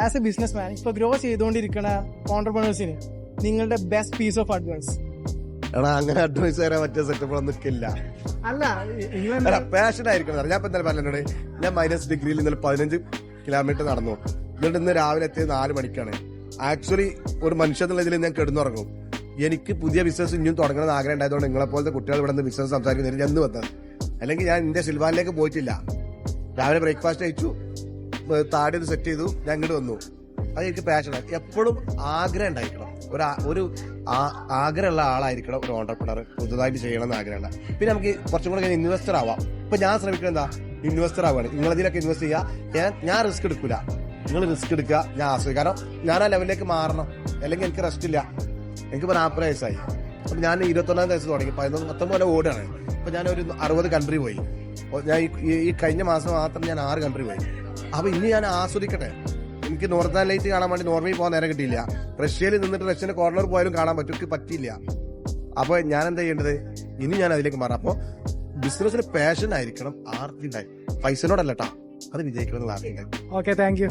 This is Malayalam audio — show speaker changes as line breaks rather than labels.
ആസ് എ ബിസിനസ് മാൻ ഇപ്പൊ ഗ്രോ ചെയ്തുകൊണ്ടിരിക്കുന്ന ഓണ്ടർപ്രണേഴ്സിന് നിങ്ങളുടെ ബെസ്റ്റ് പീസ് ഓഫ് അഡ്വൈസ്?
എടാ അങ്ങനെ അഡ്വൈസ് തരാൻ പറ്റിയ സെറ്റപ്പ് നിൽക്കില്ല.
അല്ല
പാഷൻ ആയിരിക്കണം. ഞാൻ ഇപ്പൊ എന്തായാലും പറഞ്ഞോട്, ഞാൻ മൈനസ് ഡിഗ്രിയിൽ ഇന്നലെ 15 കിലോമീറ്റർ നടന്നു. എന്നിട്ട് ഇന്ന് രാവിലെ എത്തിയത് 4 മണിക്കാണ്. ആക്ച്വലി ഒരു മനുഷ്യ എന്നുള്ള ഇതിൽ ഞാൻ കിടന്നുറങ്ങും. എനിക്ക് പുതിയ ബിസിനസ് ഇനിയും തുടങ്ങണമെന്ന് ആഗ്രഹം ഉണ്ടായതുകൊണ്ട് നിങ്ങളെപ്പോലത്തെ കുട്ടികൾ ഇവിടെ നിന്ന് ബിസിനസ് സംസാരിക്കുന്നതിന് ഞാൻ വന്നത്. അല്ലെങ്കിൽ ഞാൻ ഇന്ത്യ സിൽവാനിലേക്ക് പോയിട്ടില്ല. രാവിലെ ബ്രേക്ക്ഫാസ്റ്റ് കഴിച്ചു, താടി ഒന്ന് സെറ്റ് ചെയ്തു, ഞാൻ ഇങ്ങോട്ട് വന്നു. അത് എനിക്ക് പാഷനാണ്. എപ്പോഴും ആഗ്രഹം ഉണ്ടായിരിക്കണം. ഒരു ആഗ്രഹമുള്ള ആളായിരിക്കണം ഒരു ഓണ്ടർപ്രണർ, പുതുതായിട്ട് ചെയ്യണമെന്ന് ആഗ്രഹമുള്ള. പിന്നെ നമുക്ക് കുറച്ചും കൂടെ ഇൻവെസ്റ്റർ ആവാം. ഇപ്പൊ ഞാൻ ശ്രമിക്കുന്നത് എന്താ, ഇൻവെസ്റ്റർ ആവുകയാണ്. നിങ്ങളതിലൊക്കെ ഇൻവെസ്റ്റ് ചെയ്യുക. ഞാൻ റിസ്ക് എടുക്കില്ല, നിങ്ങൾ റിസ്ക് എടുക്കുക, ഞാൻ ആശ്രയിക്കും. കാരണം ഞാൻ ആ ലെവലിലേക്ക് മാറണം, അല്ലെങ്കിൽ എനിക്ക് റെസ്റ്റ് ഇല്ല. എനിക്കിപ്പോൾ 40 വയസ്സായി. അപ്പൊ ഞാൻ 21 വയസ്സ് തുടങ്ങി, 19 ഓടുകയാണ്. അപ്പൊ ഞാനൊരു 60 കൺട്രി പോയി. ഞാൻ ഈ കഴിഞ്ഞ മാസം മാത്രം ഞാൻ 6 കൺട്രി പോയി. അപ്പൊ ഇനി ഞാൻ ആസ്വദിക്കട്ടെ. എനിക്ക് നോർത്തേൺ ലൈറ്റ് കാണാൻ വേണ്ടി നോർവേയിൽ പോകാൻ നേരം കിട്ടിയില്ല. റഷ്യയിൽ നിന്നിട്ട് റഷ്യന്റെ കോർണർ പോയാലും കാണാൻ പറ്റില്ല. അപ്പൊ ഞാൻ എന്താ ചെയ്യേണ്ടത്, ഇനി ഞാൻ അതിലേക്ക് മാറാം. അപ്പൊ ബിസിനസ്സിന് പാഷൻ ആയിരിക്കണം, ആർത്തി ഉണ്ടായി, പൈസനോടല്ല കേട്ടോ, അത് വിജയിക്കണം എന്നുള്ള ആർത്തി.
Okay, thank you.